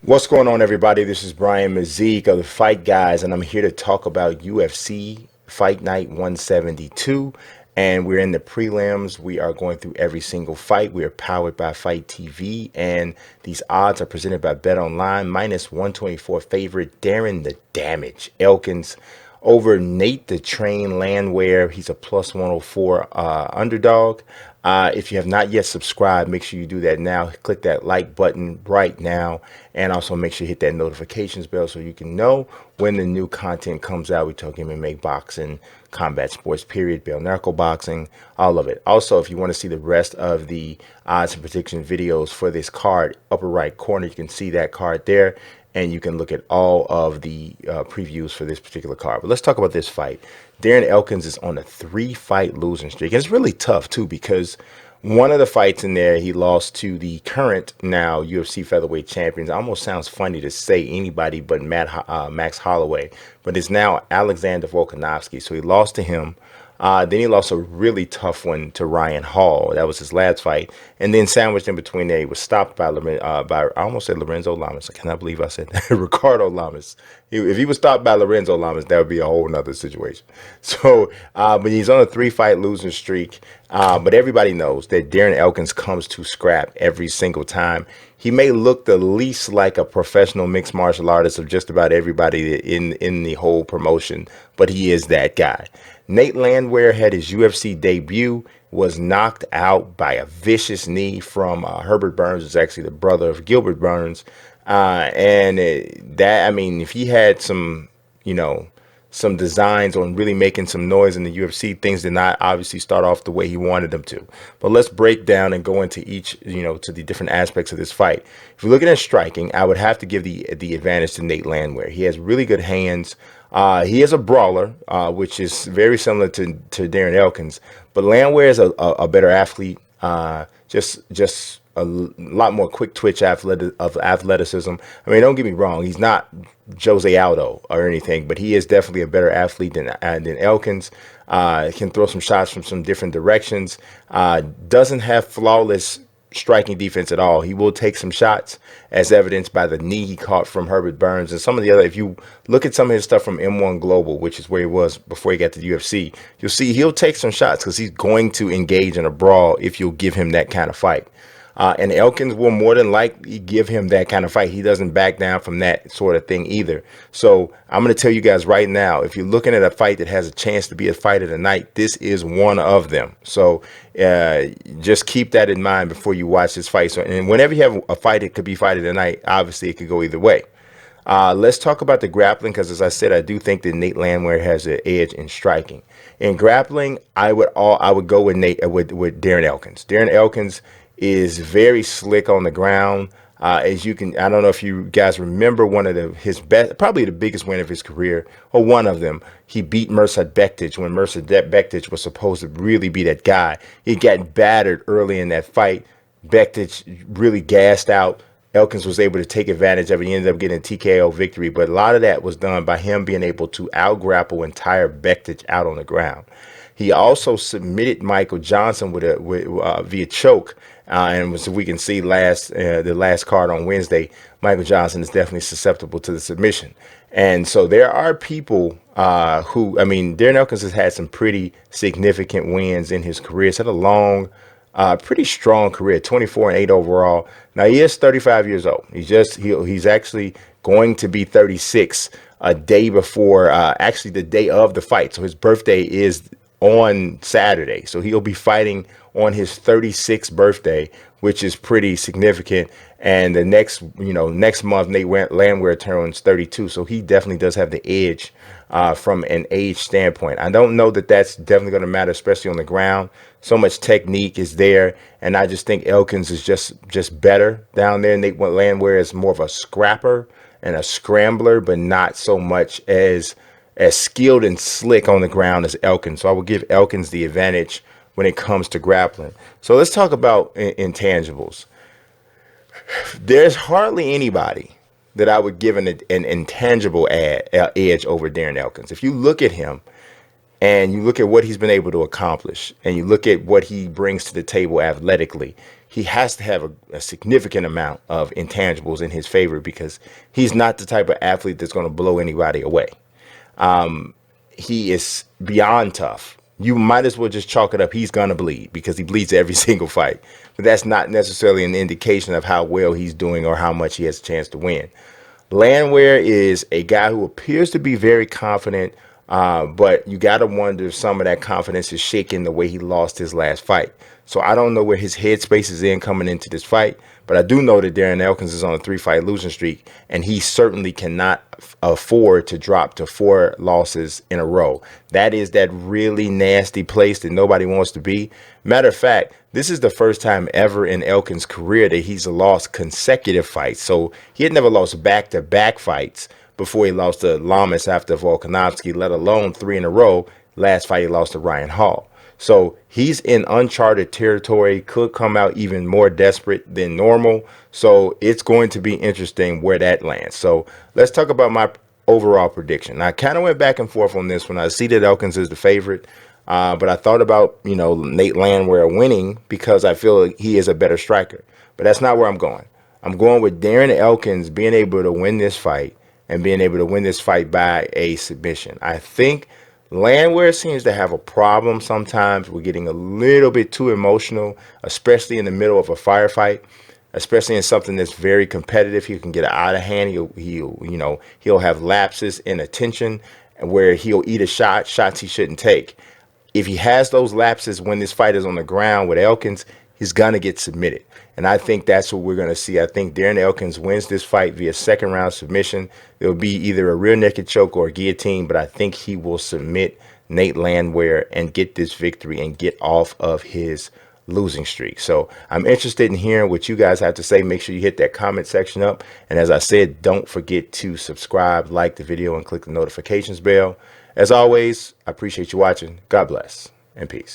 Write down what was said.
What's going on, everybody? This is Brian Mazique of the Fight Guys, and I'm here to talk about UFC Fight Night 172. And we're in the prelims. We are going through every single fight. We are powered by Fight TV, and these odds are presented by Bet Online. Minus 124 favorite Darren the Damage Elkins over Nate the Train Landwehr. He's a plus 104 underdog. If you have not yet subscribed, make sure you do that now. Click that like button right now, and also make sure you hit that notifications bell so you can know when the new content comes out. We talk MMA, boxing, combat sports, period, bare knuckle boxing, all of it. Also, if you want to see the rest of the odds and prediction videos for this card, upper right corner, you can see that card there, and you can look at all of the previews for this particular card. But let's talk about this fight. Darren Elkins is on a 3-fight losing streak. And it's really tough, too, because one of the fights in there, he lost to the current now UFC featherweight champions. It almost sounds funny to say anybody but Max Holloway, but it's now Alexander Volkanovski. So he lost to him. Then he lost a really tough one to Ryan Hall. That was his last fight. And then sandwiched in between there, he was stopped by, I almost said Lorenzo Lamas. I cannot believe I said that. Ricardo Lamas. If he was stopped by Lorenzo Lamas, that would be a whole nother situation. So, but he's on a 3-fight losing streak. But everybody knows that Darren Elkins comes to scrap every single time. He may look the least like a professional mixed martial artist of just about everybody in the whole promotion, but he is that guy. Nate Landwehr had his UFC debut, was knocked out by a vicious knee from Herbert Burns, is actually the brother of Gilbert Burns. If he had some, some designs on really making some noise in the UFC, things did not obviously start off the way he wanted them to. But let's break down and go into each, to the different aspects of this fight. If you're looking at striking, I would have to give the advantage to Nate Landwehr. He has really good hands. He is a brawler, which is very similar to Darren Elkins, but Landwehr is a better athlete, just a lot more quick twitch athleticism. I mean, don't get me wrong, he's not Jose Aldo or anything, but he is definitely a better athlete than Elkins. Can throw some shots from some different directions. Doesn't have flawless striking defense at all. He will take some shots, as evidenced by the knee he caught from Herbert Burns and some of the other. If you look at some of his stuff from M1 Global, which is where he was before he got to the UFC, you'll see he'll take some shots because he's going to engage in a brawl if you'll give him that kind of fight. And Elkins will more than likely give him that kind of fight. He doesn't back down from that sort of thing either. So I'm going to tell you guys right now, if you're looking at a fight that has a chance to be a fight of the night, this is one of them. So just keep that in mind before you watch this fight. So, and whenever you have a fight, it could be fight of the night. Obviously, it could go either way. Let's talk about the grappling, because as I said, I do think that Nate Landwehr has an edge in striking. In grappling, I would go with Darren Elkins. Darren Elkins is very slick on the ground. As you can, I don't know if you guys remember one of his best, probably the biggest win of his career, or one of them. He beat Mirsad Bektic when Mirsad Bektic was supposed to really be that guy. He got battered early in that fight. Bektic really gassed out. Elkins was able to take advantage of it. He ended up getting a TKO victory, but a lot of that was done by him being able to out-grapple entire Bektic out on the ground. He also submitted Michael Johnson via choke, and as we can see the last card on Wednesday, Michael Johnson is definitely susceptible to the submission. And so there are people Darren Elkins has had some pretty significant wins in his career. He's had a long, pretty strong career, 24-8 overall. Now he is 35 years old. He's actually going to be 36 a day before, actually the day of the fight. So his birthday is on Saturday. So he'll be fighting on his 36th birthday, which is pretty significant. And the next month, Nate Landwehr turns 32. So he definitely does have the edge from an age standpoint. I don't know that that's definitely going to matter, especially on the ground. So much technique is there. And I just think Elkins is just better down there. Nate Landwehr is more of a scrapper and a scrambler, but not so much as skilled and slick on the ground as Elkins. So I would give Elkins the advantage when it comes to grappling. So let's talk about intangibles. There's hardly anybody that I would give an intangible edge over Darren Elkins. If you look at him and you look at what he's been able to accomplish and you look at what he brings to the table athletically, he has to have a significant amount of intangibles in his favor, because he's not the type of athlete that's going to blow anybody away. He is beyond tough. You might as well just chalk it up. He's going to bleed, because he bleeds every single fight. But that's not necessarily an indication of how well he's doing or how much he has a chance to win. Landwehr is a guy who appears to be very confident, but you got to wonder if some of that confidence is shaken the way he lost his last fight. So I don't know where his headspace is in coming into this fight, but I do know that Darren Elkins is on a 3-fight losing streak, and he certainly cannot afford to drop to 4 losses in a row. That is that really nasty place that nobody wants to be. Matter of fact, this is the first time ever in Elkins' career that he's lost consecutive fights. So he had never lost back-to-back fights before he lost to Lamas after Volkanovski, let alone 3 in a row. Last fight he lost to Ryan Hall. So he's in uncharted territory, could come out even more desperate than normal. So it's going to be interesting where that lands. So let's talk about my overall prediction. I kind of went back and forth on this one. I see that Elkins is the favorite, but I thought about, Nate Landwehr winning because I feel like he is a better striker. But that's not where I'm going. I'm going with Darren Elkins being able to win this fight, and being able to win this fight by a submission. I think Landwehr seems to have a problem sometimes with getting a little bit too emotional, especially in the middle of a firefight, especially in something that's very competitive. He can get out of hand. He'll have lapses in attention, where he'll eat shots he shouldn't take. If he has those lapses when this fight is on the ground with Elkins, he's gonna get submitted. And I think that's what we're gonna see. I think Darren Elkins wins this fight via 2nd-round submission. It'll be either a rear naked choke or a guillotine, but I think he will submit Nate Landwehr and get this victory and get off of his losing streak. So I'm interested in hearing what you guys have to say. Make sure you hit that comment section up. And as I said, don't forget to subscribe, like the video, and click the notifications bell. As always, I appreciate you watching. God bless and peace.